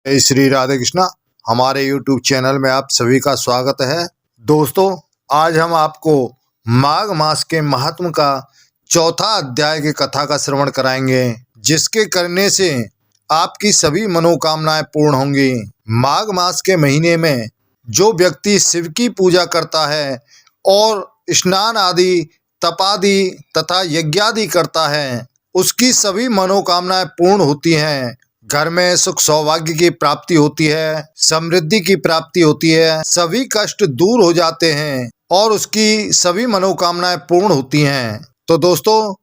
जय श्री राधे कृष्णा। हमारे YouTube channel में आप सभी का स्वागत है। दोस्तों, आज हम आपको माघ मास के महात्म का चौथा अध्याय की कथा का श्रवण कराएंगे, जिसके करने से आपकी सभी मनोकामनाएं पूर्ण होंगी। माघ मास के महीने में जो व्यक्ति शिव की पूजा करता है और स्नान आदि, तपादि तथा यज्ञादि करता है, उसकी सभी मनोकामनाएं पूर्ण होती हैं। घर में सुख सौभाग्य की प्राप्ति होती है, समृद्धि की प्राप्ति होती है, सभी कष्ट दूर हो जाते हैं और उसकी सभी मनोकामनाएं पूर्ण होती हैं। तो दोस्तों,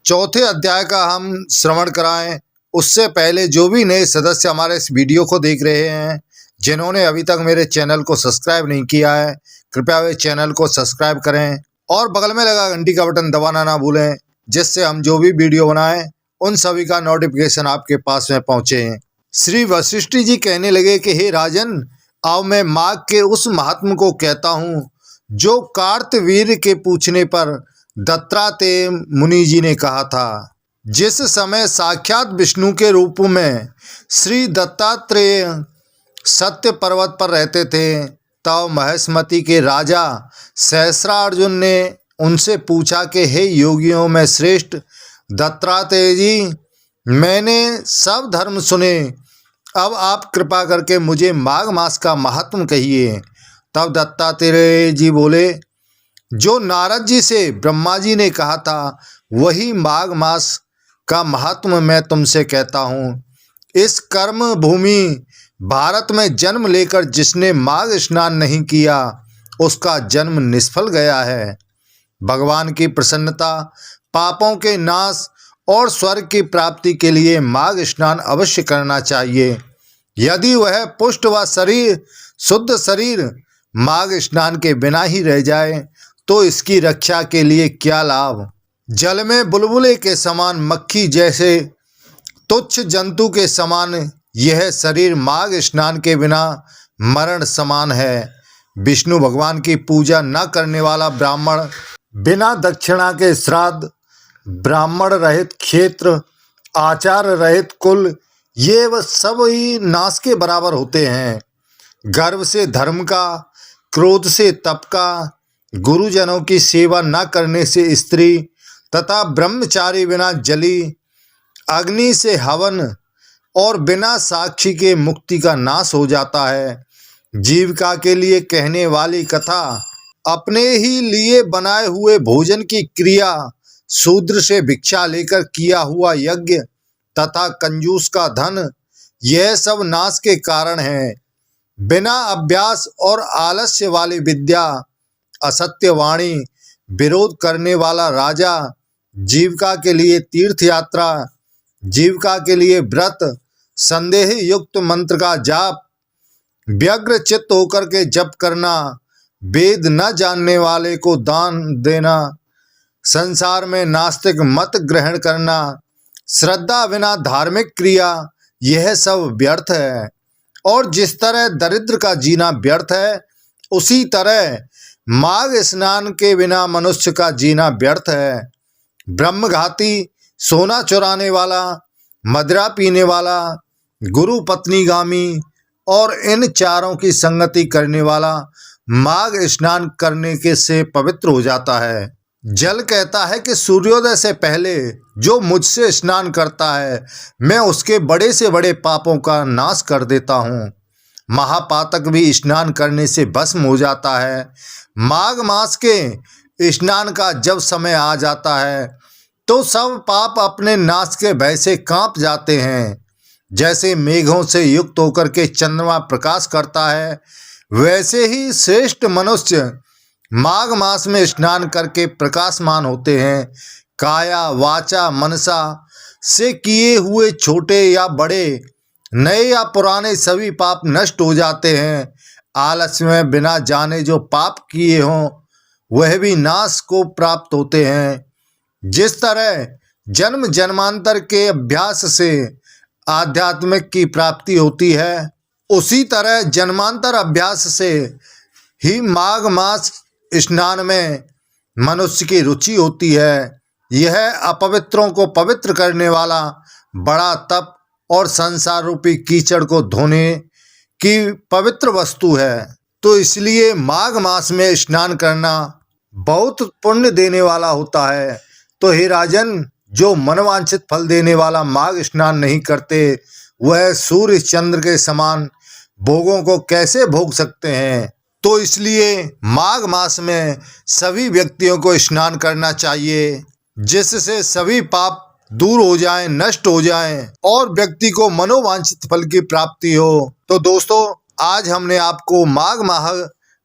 चौथे अध्याय का हम श्रवण कराएं उससे पहले जो भी नए सदस्य हमारे इस वीडियो को देख रहे हैं, जिन्होंने अभी तक मेरे चैनल को सब्सक्राइब नहीं किया है, कृपया वे चैनल को सब्सक्राइब करें और बगल में लगा घंटी का बटन दबाना ना भूलें, जिससे हम जो भी वीडियो बनाएं उन सभी का नोटिफिकेशन आपके पास में पहुंचे। श्री वशिष्ठ जी कहने लगे कि हे राजन, अब मैं माघ के उस महात्म को कहता हूँ जो कार्तवीर्य के पूछने पर दत्तात्रेय मुनि जी ने कहा था। जिस समय साक्षात विष्णु के रूप में श्री दत्तात्रेय सत्य पर्वत पर रहते थे, तब महेशमती के राजा सहस्रार्जुन ने उनसे पूछा कि हे योगियों में श्रेष्ठ दत्तात्रेय जी, मैंने सब धर्म सुने, अब आप कृपा करके मुझे माघ मास का महात्म कहिए। तब दत्तात्रेय जी बोले, जो नारद जी से ब्रह्मा जी ने कहा था वही माघ मास का महात्म मैं तुमसे कहता हूँ। इस कर्म भूमि भारत में जन्म लेकर जिसने माघ स्नान नहीं किया, उसका जन्म निष्फल गया है। भगवान की प्रसन्नता, पापों के नाश और स्वर्ग की प्राप्ति के लिए माघ स्नान अवश्य करना चाहिए। यदि वह पुष्ट व शरीर शुद्ध शरीर माघ स्नान के बिना ही रह जाए तो इसकी रक्षा के लिए क्या लाभ। जल में बुलबुले के समान, मक्खी जैसे तुच्छ जंतु के समान यह शरीर माघ स्नान के बिना मरण समान है। विष्णु भगवान की पूजा न करने वाला ब्राह्मण, बिना दक्षिणा के श्राद्ध, ब्राह्मण रहित क्षेत्र, आचार रहित कुल, ये वह सब ही नाश के बराबर होते हैं। गर्व से धर्म का, क्रोध से तप का, गुरुजनों की सेवा न करने से स्त्री तथा ब्रह्मचारी बिना जली, अग्नि से हवन और बिना साक्षी के मुक्ति का नाश हो जाता है। जीविका के लिए कहने वाली कथा, अपने ही लिए बनाए हुए भोजन की क्रिया, शूद्र से भिक्षा लेकर किया हुआ यज्ञ तथा कंजूस का धन, यह सब नाश के कारण है। बिना अभ्यास और आलस्य वाली विद्या, असत्य वाणी, विरोध करने वाला राजा, जीविका के लिए तीर्थ यात्रा, जीविका के लिए व्रत, संदेह युक्त मंत्र का जाप, व्यग्र चित्त होकर के जप करना, वेद न जानने वाले को दान देना, संसार में नास्तिक मत ग्रहण करना, श्रद्धा बिना धार्मिक क्रिया, यह सब व्यर्थ है। और जिस तरह दरिद्र का जीना व्यर्थ है, उसी तरह माघ स्नान के बिना मनुष्य का जीना व्यर्थ है। ब्रह्मघाती, सोना चुराने वाला, मदिरा पीने वाला, गुरु पत्नीगामी और इन चारों की संगति करने वाला माघ स्नान करने के से पवित्र हो जाता है। जल कहता है कि सूर्योदय से पहले जो मुझसे स्नान करता है, मैं उसके बड़े से बड़े पापों का नाश कर देता हूँ। महापातक भी स्नान करने से भस्म हो जाता है। माघ मास के स्नान का जब समय आ जाता है तो सब पाप अपने नाश के भय से कांप जाते हैं। जैसे मेघों से युक्त होकर के चंद्रमा प्रकाश करता है, वैसे ही श्रेष्ठ मनुष्य माघ मास में स्नान करके प्रकाशमान होते हैं। काया वाचा मनसा से किए हुए छोटे या बड़े, नए या पुराने सभी पाप नष्ट हो जाते हैं। आलस्य में बिना जाने जो पाप किए हों वह भी नाश को प्राप्त होते हैं। जिस तरह जन्म जन्मांतर के अभ्यास से आध्यात्मिक की प्राप्ति होती है, उसी तरह जन्मांतर अभ्यास से ही माघ मास स्नान में मनुष्य की रुचि होती है। यह अपवित्रों को पवित्र करने वाला बड़ा तप और संसार रूपी कीचड़ को धोने की पवित्र वस्तु है। तो इसलिए माघ मास में स्नान करना बहुत पुण्य देने वाला होता है। तो हे राजन, जो मनवांछित फल देने वाला माघ स्नान नहीं करते वह सूर्य चंद्र के समान भोगों को कैसे भोग सकते हैं। तो इसलिए माघ मास में सभी व्यक्तियों को स्नान करना चाहिए, जिससे सभी पाप दूर हो जाएं, नष्ट हो जाएं और व्यक्ति को मनोवांछित फल की प्राप्ति हो। तो दोस्तों, आज हमने आपको माघ माह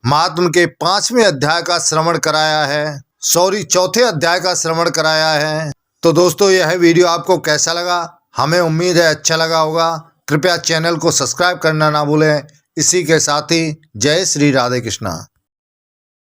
महात्म के 5वें अध्याय का श्रवण कराया है, चौथे अध्याय का श्रवण कराया है। तो दोस्तों, यह वीडियो आपको कैसा लगा? हमें उम्मीद है अच्छा लगा होगा। कृपया चैनल को सब्सक्राइब करना ना भूलें। इसी के साथ ही जय श्री राधे कृष्णा।